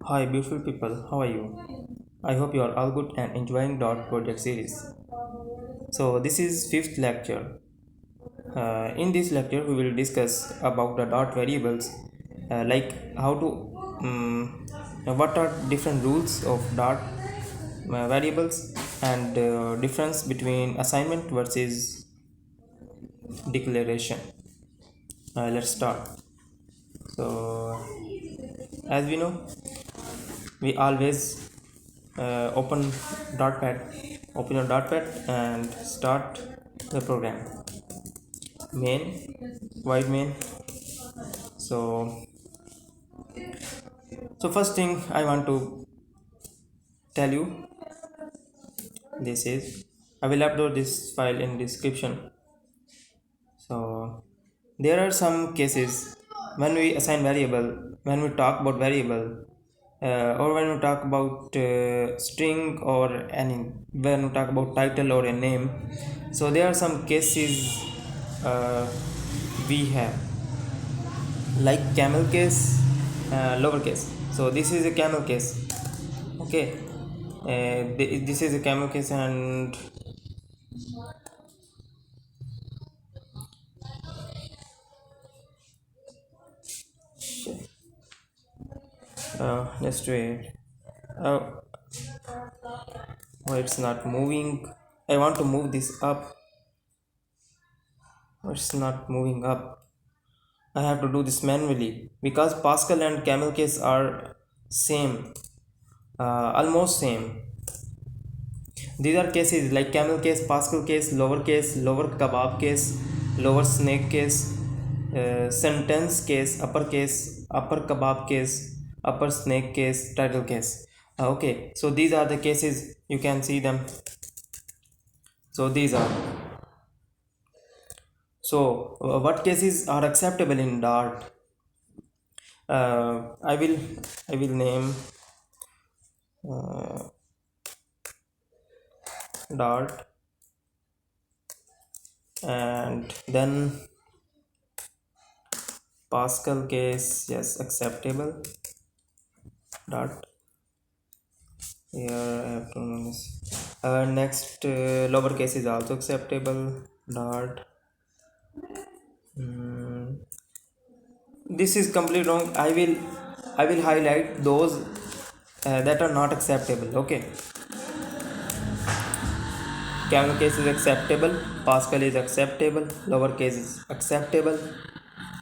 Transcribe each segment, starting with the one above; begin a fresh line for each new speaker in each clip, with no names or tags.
Hi beautiful people, how are you? I hope you are all good and enjoying dot project series. So this is fifth lecture. In this lecture we will discuss about the dot variables, like how to what are different rules of dot variables and difference between assignment versus declaration. Let's start. So as we know, we always open dotpad open your dotpad and start the program. Main, void main. So first thing I want to tell you, this is, I will upload this file in description. So there are some cases when we assign variable, when we talk about variable, or when we talk about string or any, when we talk about title or a name. So there are some cases uh, we have, like camel case, lowercase. So this is a camel case. Okay, this is a camel case, and just wait. uh, oh, it's not moving. I want to move this up. It's not moving up. I have to do this manually because Pascal and camel case are same, almost same. These are cases like camel case, Pascal case, lower kebab case, lower snake case, sentence case, upper kebab case, upper snake case, title case. Okay, so these are the cases, you can see them. So these are, so what cases are acceptable in Dart? I will name uh, Dart, and then Pascal case, yes, acceptable. Dart, here I have to name this. Next, lowercase is also acceptable. Dart. This is completely wrong. I will highlight those that are not acceptable. Okay, camel case is acceptable, Pascal is acceptable, lowercase is acceptable,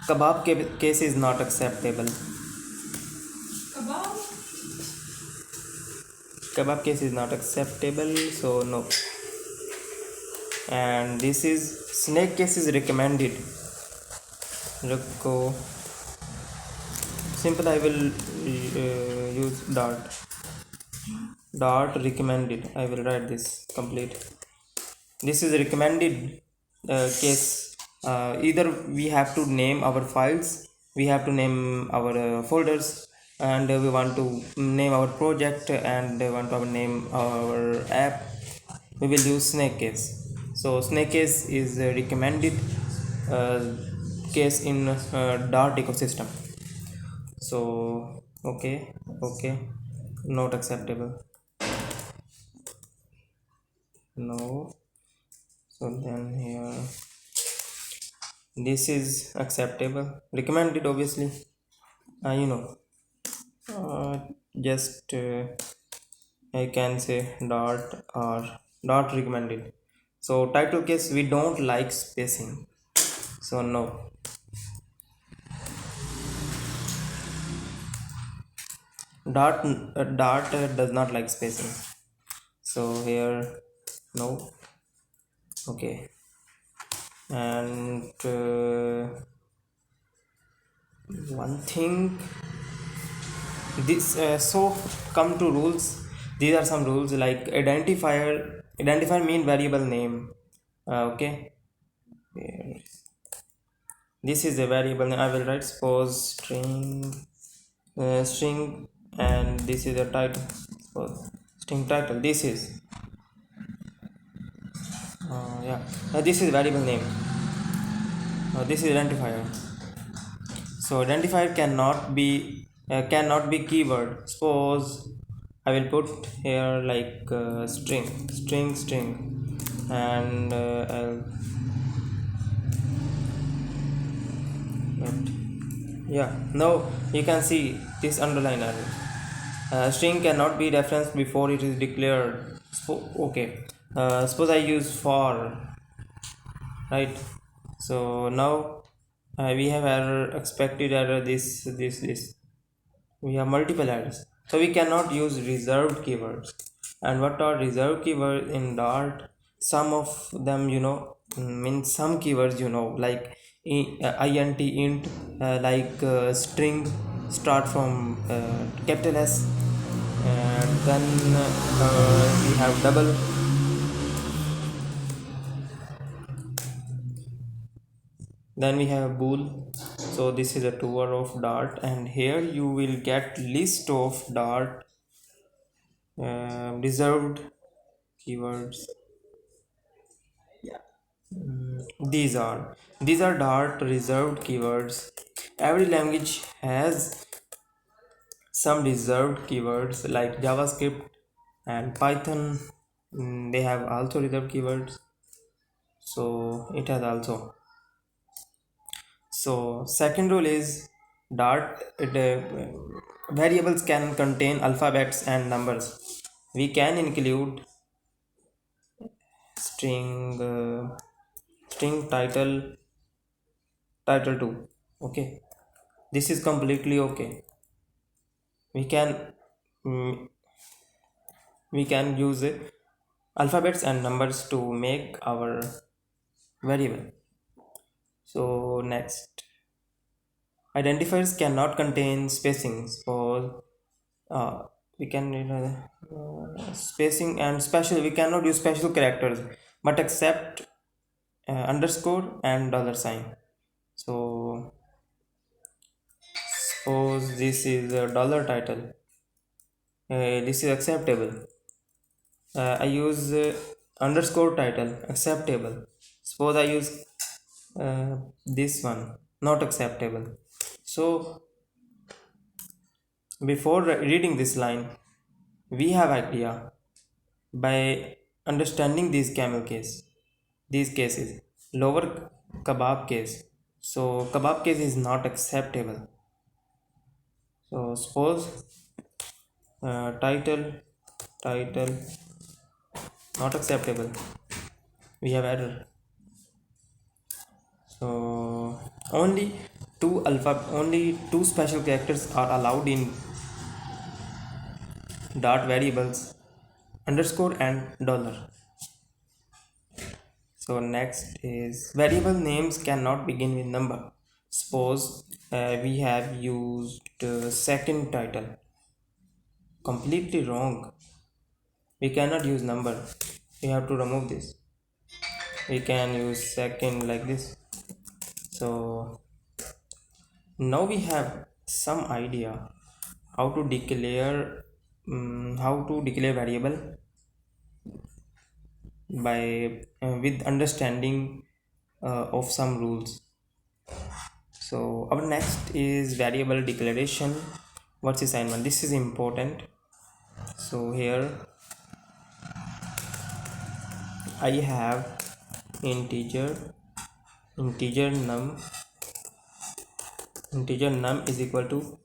kebab case is not acceptable. Kebab case is not acceptable, so no. And this is snake case is recommended. Go simple. I will use Dart recommended. I will write this complete. This is a recommended case. Either we have to name our files, we have to name our folders, and we want to name our project, and we want to name our app. We will use snake case. So snake case is a recommended uh, case in Dart ecosystem. So okay, not acceptable, no. So then here, this is acceptable, recommended obviously. You know, just I can say Dart or Dart recommended. So title case, we don't like spacing, so no. Dart does not like spacing, so here no. Okay, and one thing, this so come to rules. These are some rules, like identifier mean variable name. Okay, this is a variable name. I will write suppose string, and this is a title, suppose string title. This is yeah, this is variable name. This is identifier. So identifier cannot be cannot be keyword. Suppose I will put here like string, and wait. Yeah, now you can see this underline error. String cannot be referenced before it is declared. Okay, suppose I use for, right? So now we have error, expected error, this we have multiple errors, so we cannot use reserved keywords. And what are reserved keywords in Dart? Some of them, means some keywords, like int, like string start from capital S, and then we have double. Then we have bool. So this is a tour of Dart, and here you will get list of Dart reserved keywords. These are Dart reserved keywords. Every language has some reserved keywords, like JavaScript and Python. They have also reserved keywords, so it has also. So second rule is Dart variables can contain alphabets and numbers. We can include string string title 2. Okay, this is completely okay. We can mm, we can use alphabets and numbers to make our variable. So next, identifiers cannot contain spacing. So uh, we can, spacing and special, we cannot use special characters, but accept underscore and dollar sign. So suppose this is a dollar title, this is acceptable. I use underscore title, acceptable. Suppose I use this one, not acceptable. So before reading this line, we have idea by understanding these cases. Lower kebab case, so kebab case is not acceptable. So suppose title not acceptable, we have error. So only two special characters are allowed in Dart variables, underscore and dollar. So next is variable names cannot begin with number. Suppose we have used second title, completely wrong. We cannot use number, we have to remove this. We can use second like this. So now we have some idea how to declare variable by with understanding of some rules. So our next is variable declaration. What's assignment? This is important. So here I have integer num is equal to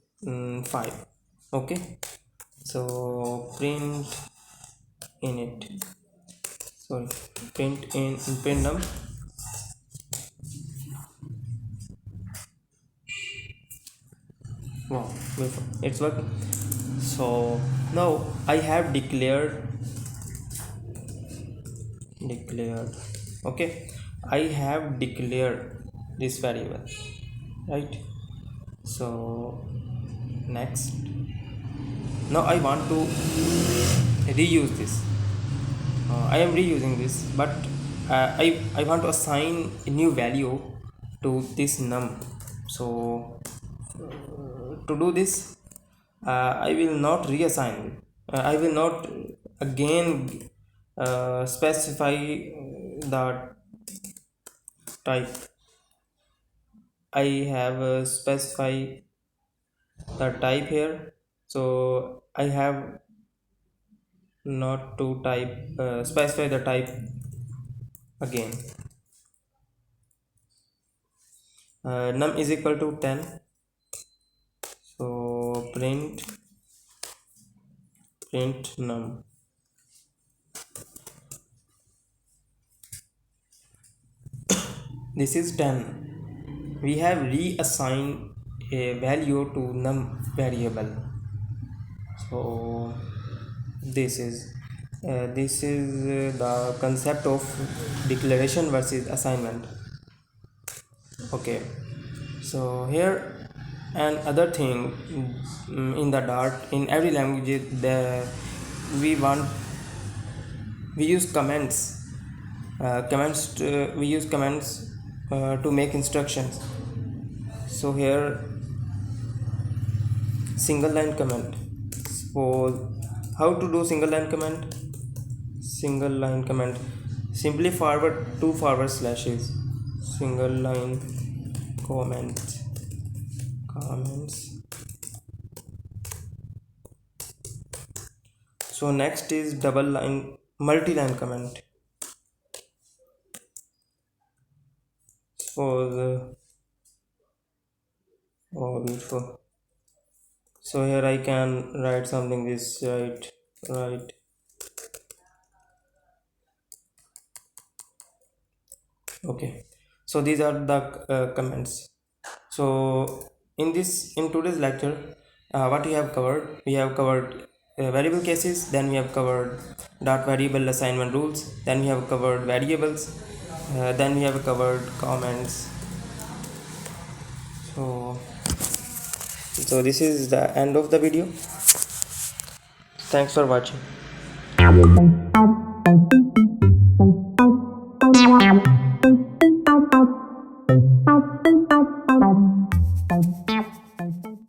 5. Okay, so print init, sorry, print num. Wow, it's working. So now I have declared. Okay, I have declared this variable, right? So next, now I want to reuse this. I am reusing this, but I want to assign a new value to this num. So to do this, I will not reassign it. I will not again specify the type. I have specify the type here. So I have not to type specify the type again. Num is equal to 10, so print num. This is 10. We have reassigned a value to num variable. So this is the concept of declaration versus assignment. Okay, so here and other thing, in the Dart, in every language we want we use we use comments to make instructions. So here, single line comment. Suppose how to do single line comment. Single line comment, simply forward two forward slashes. Single line comments. So next is double line multi-line comment. Suppose oh, beautiful. So here I can write something this right. Okay, so these are the comments. So in today's lecture, what we have covered variable cases, then we have covered dot variable assignment rules, then we have covered variables, then we have covered comments. So this is the end of the video. Thanks for watching.